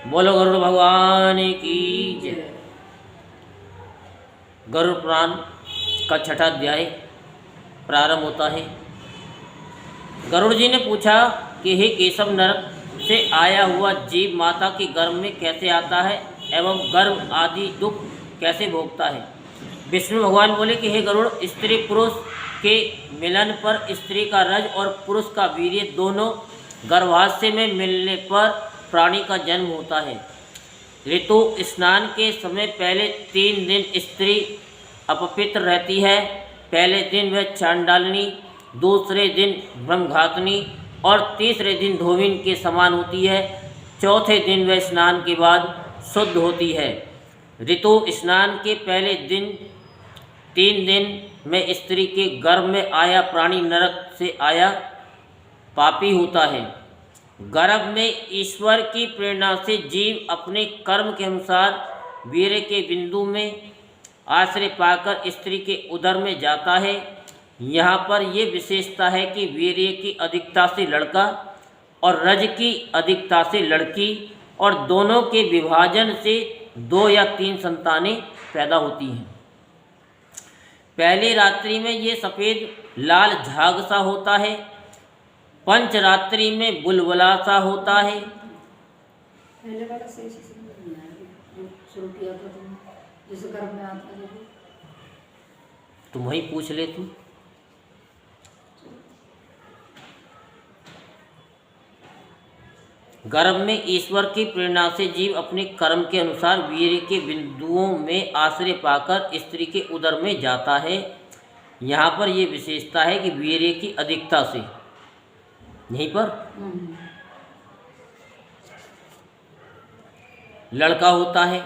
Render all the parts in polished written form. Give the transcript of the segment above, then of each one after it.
बोलो गरुड़ भगवान की जय। गरुड़ पुराण का छठा अध्याय प्रारंभ होता है। गरुड़ जी ने पूछा कि हे केशव, नरक से आया हुआ जीव माता के गर्भ में कैसे आता है एवं गर्भ आदि दुख कैसे भोगता है। विष्णु भगवान बोले कि हे गरुड़, स्त्री पुरुष के मिलन पर स्त्री का रज और पुरुष का वीर्य दोनों गर्भाशय में मिलने पर प्राणी का जन्म होता है। ऋतु स्नान के समय पहले 3 दिन स्त्री अपवित्र रहती है। पहले दिन वह चांडालिनी, दूसरे दिन ब्रह्मघातनी और तीसरे दिन धोबिन के समान होती है। चौथे दिन वह स्नान के बाद शुद्ध होती है। ऋतु स्नान के पहले दिन 3 दिन में स्त्री के गर्भ में आया प्राणी नरक से आया पापी होता है। गर्भ में ईश्वर की प्रेरणा से जीव अपने कर्म के अनुसार वीर्य के बिंदु में आश्रय पाकर स्त्री के उदर में जाता है। यहाँ पर यह विशेषता है कि वीर्य की अधिकता से लड़का और रज की अधिकता से लड़की, और दोनों के विभाजन से 2 या 3 संतानें पैदा होती हैं। पहली रात्रि में ये सफ़ेद लाल झाग सा होता है। पंचरात्रि में बुलबुला सा होता है। पहले वाला सही से नहीं आया जो शुरू किया था तुम, जिस गर्भ में आता है तुम वही पूछ ले तू। गर्भ में ईश्वर की प्रेरणा से जीव अपने कर्म के अनुसार वीर्य के बिंदुओं में आश्रय पाकर स्त्री के उदर में जाता है। यहाँ पर यह विशेषता है कि वीर्य की अधिकता से, यहीं पर लड़का होता है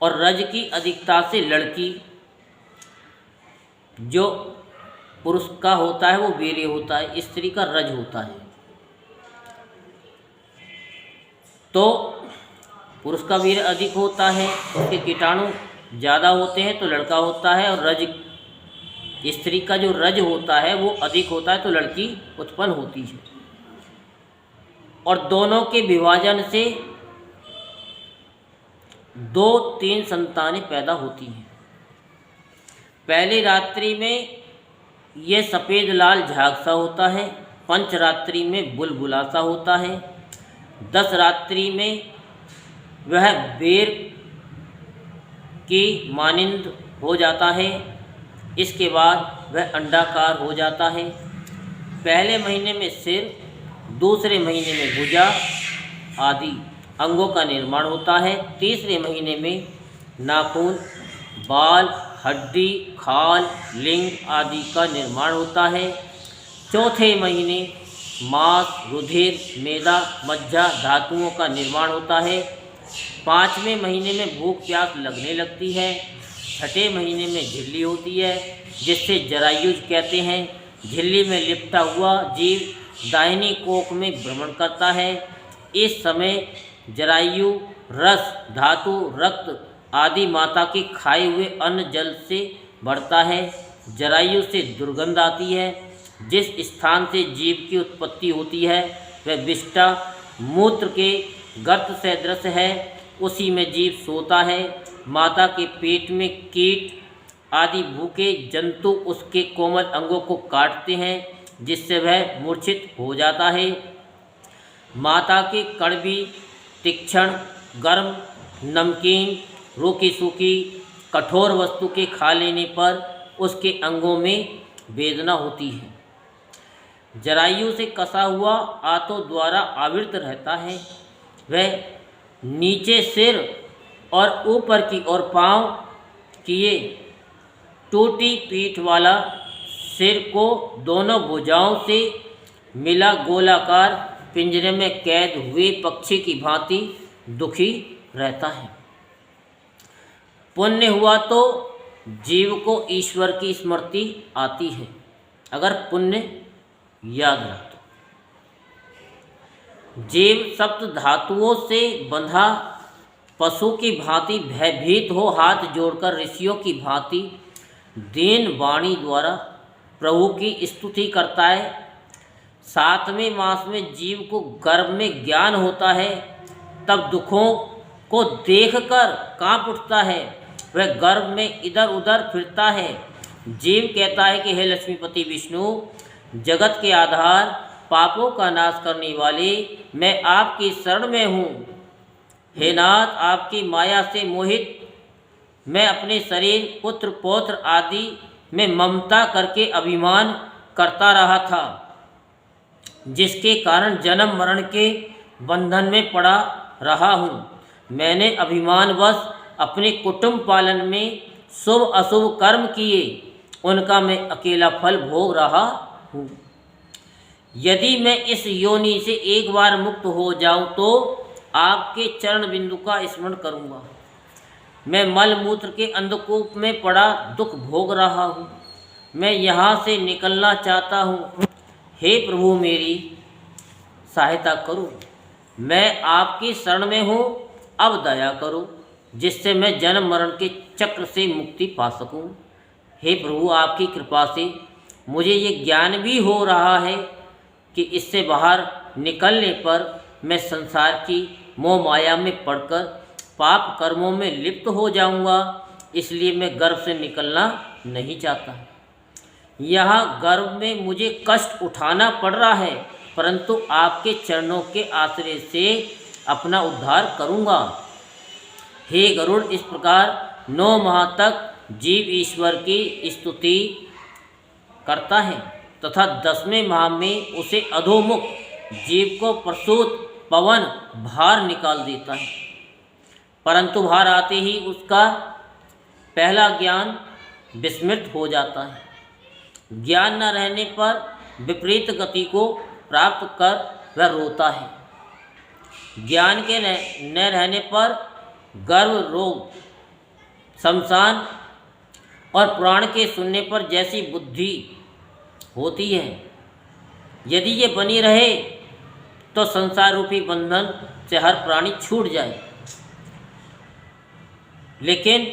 और रज की अधिकता से लड़की। जो पुरुष का होता है वो वीर्य होता है, स्त्री का रज होता है। तो पुरुष का वीर्य अधिक होता है, उसके कीटाणु ज़्यादा होते हैं तो लड़का होता है, और रज स्त्री का जो रज होता है वो अधिक होता है तो लड़की उत्पन्न होती है। और दोनों के विभाजन से 2-3 संतानें पैदा होती हैं। पहली रात्रि में यह सफ़ेद लाल झाग सा होता है। पंचरात्रि में बुलबुला सा होता है। 10 रात्रि में वह बेर की मानिंद हो जाता है। इसके बाद वह अंडाकार हो जाता है। पहले महीने में सिर, दूसरे महीने में भुजा आदि अंगों का निर्माण होता है। तीसरे महीने में नाखून, बाल, हड्डी, खाल, लिंग आदि का निर्माण होता है। चौथे महीने मांस, रुधिर, मेदा, मज्जा धातुओं का निर्माण होता है। 5वें महीने में भूख प्यास लगने लगती है। 6ठे महीने में झिल्ली होती है, जिससे जरायुज कहते हैं। झिल्ली में लिपटा हुआ जीव दाहिनी कोख में भ्रमण करता है। इस समय जरायु रस, धातु, रक्त आदि माता के खाए हुए अन्न जल से बढ़ता है। जरायु से दुर्गंध आती है। जिस स्थान से जीव की उत्पत्ति होती है वह विष्ठा मूत्र के गर्त सदृश है। उसी में जीव सोता है। माता के पेट में कीट आदि भूखे जंतु उसके कोमल अंगों को काटते हैं, जिससे वह मूर्छित हो जाता है। माता के कड़वी, तीक्ष्ण, गर्म, नमकीन, रूखी सूखी, कठोर वस्तु के खा लेने पर उसके अंगों में वेदना होती है। जरायु से कसा हुआ आंतों द्वारा आवृत रहता है। वह नीचे सिर और ऊपर की ओर पाँव किए टूटी पीठ वाला, सिर को दोनों भुजाओं से मिला गोलाकार पिंजरे में कैद हुए पक्षी की भांति दुखी रहता है। पुण्य हुआ तो जीव को ईश्वर की स्मृति आती है। अगर पुण्य याद रख तो जीव सप्त धातुओं से बंधा पशु की भांति भयभीत हो हाथ जोड़कर ऋषियों की भांति दीन वाणी द्वारा प्रभु की स्तुति करता है। 7वें मास में जीव को गर्भ में ज्ञान होता है। तब दुखों को देखकर कांप उठता है, वह गर्भ में इधर उधर फिरता है। जीव कहता है कि हे लक्ष्मीपति विष्णु, जगत के आधार, पापों का नाश करने वाले, मैं आपकी शरण में हूँ। हे नाथ, आपकी माया से मोहित मैं अपने शरीर, पुत्र पौत्र आदि में ममता करके अभिमान करता रहा था, जिसके कारण जन्म मरण के बंधन में पड़ा रहा हूँ। मैंने अभिमानवश अपने कुटुंब पालन में शुभ अशुभ कर्म किए, उनका मैं अकेला फल भोग रहा हूँ। यदि मैं इस योनि से एक बार मुक्त हो जाऊं तो आपके चरण बिंदु का स्मरण करूंगा। मैं मल मूत्र के अंधकूप में पड़ा दुख भोग रहा हूँ, मैं यहाँ से निकलना चाहता हूँ। हे प्रभु, मेरी सहायता करो, मैं आपकी शरण में हूँ, अब दया करो, जिससे मैं जन्म मरण के चक्र से मुक्ति पा सकूँ। हे प्रभु, आपकी कृपा से मुझे ये ज्ञान भी हो रहा है कि इससे बाहर निकलने पर मैं संसार की मोह माया में पड़कर पाप कर्मों में लिप्त हो जाऊंगा, इसलिए मैं गर्भ से निकलना नहीं चाहता। यहाँ गर्भ में मुझे कष्ट उठाना पड़ रहा है, परंतु आपके चरणों के आश्रय से अपना उद्धार करूँगा। हे गरुड़, इस प्रकार 9 माह तक जीव ईश्वर की स्तुति करता है तथा 10वें माह में उसे अधोमुख जीव को प्रसूत पवन भार निकाल देता है, परंतु भार आते ही उसका पहला ज्ञान विस्मृत हो जाता है। ज्ञान न रहने पर विपरीत गति को प्राप्त कर वह रोता है। ज्ञान के न रहने पर गर्भ रोग, शमशान और पुराण के सुनने पर जैसी बुद्धि होती है, यदि ये बनी रहे तो संसार रूपी बंधन से हर प्राणी छूट जाए। लेकिन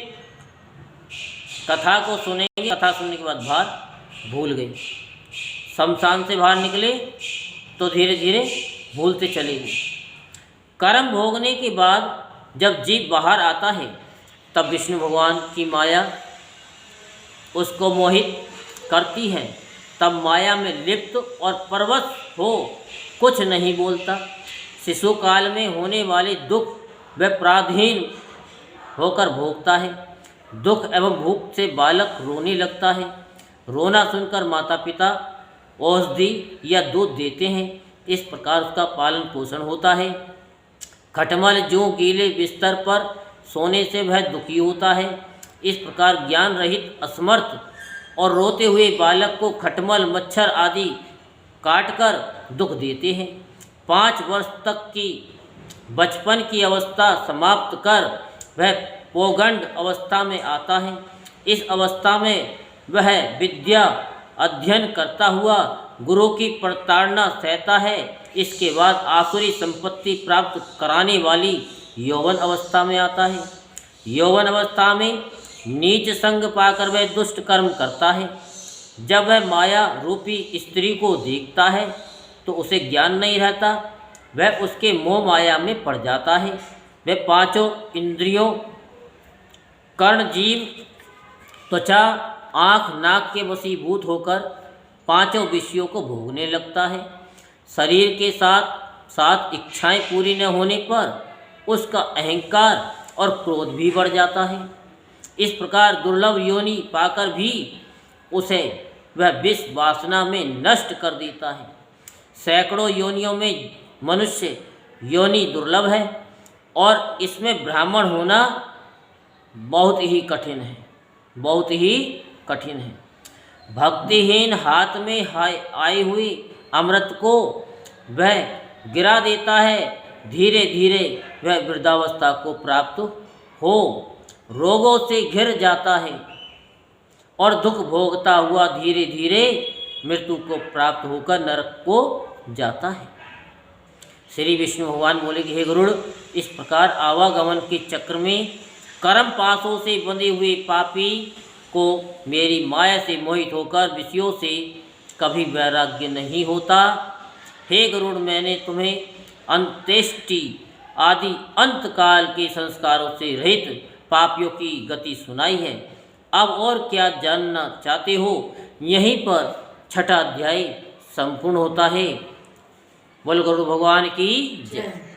कथा को सुनेंगे, कथा सुनने के बाद भार भूल गए। शमशान से बाहर निकले तो धीरे धीरे भूलते चले गए। कर्म भोगने के बाद जब जीव बाहर आता है, तब विष्णु भगवान की माया उसको मोहित करती है। तब माया में लिप्त और परवश हो कुछ नहीं बोलता। शिशु काल में होने वाले दुख वह पराधीन होकर भोगता है। दुख एवं भूख से बालक रोने लगता है। रोना सुनकर माता पिता औषधि या दूध देते हैं। इस प्रकार उसका पालन पोषण होता है। खटमल जो गीले बिस्तर पर सोने से वह दुखी होता है। इस प्रकार ज्ञान रहित, असमर्थ और रोते हुए बालक को खटमल, मच्छर आदि काटकर दुख देते हैं। 5 वर्ष तक की बचपन की अवस्था समाप्त कर वह पौगंड अवस्था में आता है। इस अवस्था में वह विद्या अध्ययन करता हुआ गुरु की प्रताड़ना सहता है। इसके बाद आसुरी संपत्ति प्राप्त कराने वाली यौवन अवस्था में आता है। यौवन अवस्था में नीच संग पाकर वह दुष्ट कर्म करता है। जब वह माया रूपी स्त्री को देखता है तो उसे ज्ञान नहीं रहता, वह उसके मोह माया में पड़ जाता है। वह 5 इंद्रियों, कर्ण, जीव, त्वचा, आँख, नाक के वशीभूत होकर 5 विषयों को भोगने लगता है। शरीर के साथ साथ इच्छाएं पूरी न होने पर उसका अहंकार और क्रोध भी बढ़ जाता है। इस प्रकार दुर्लभ योनि पाकर भी उसे वह विष वासना में नष्ट कर देता है। सैकड़ों योनियों में मनुष्य योनि दुर्लभ है और इसमें ब्राह्मण होना बहुत ही कठिन है, बहुत ही कठिन है। भक्तिहीन हाथ में आई हुई अमृत को वह गिरा देता है। धीरे धीरे वह वृद्धावस्था को प्राप्त हो रोगों से घिर जाता है और दुख भोगता हुआ धीरे धीरे मृत्यु को प्राप्त होकर नरक को जाता है। श्री विष्णु भगवान बोले कि हे गरुड़, इस प्रकार आवागमन के चक्र में कर्म पाशों से बंधे हुए पापी को मेरी माया से मोहित होकर विषयों से कभी वैराग्य नहीं होता। हे गरुड़, मैंने तुम्हें अंत्येष्टि आदि अंत काल के संस्कारों से रहित पापियों की गति सुनाई है। अब और क्या जानना चाहते हो? यहीं पर छठा अध्याय संपूर्ण होता है। बोल गुरु भगवान की जय।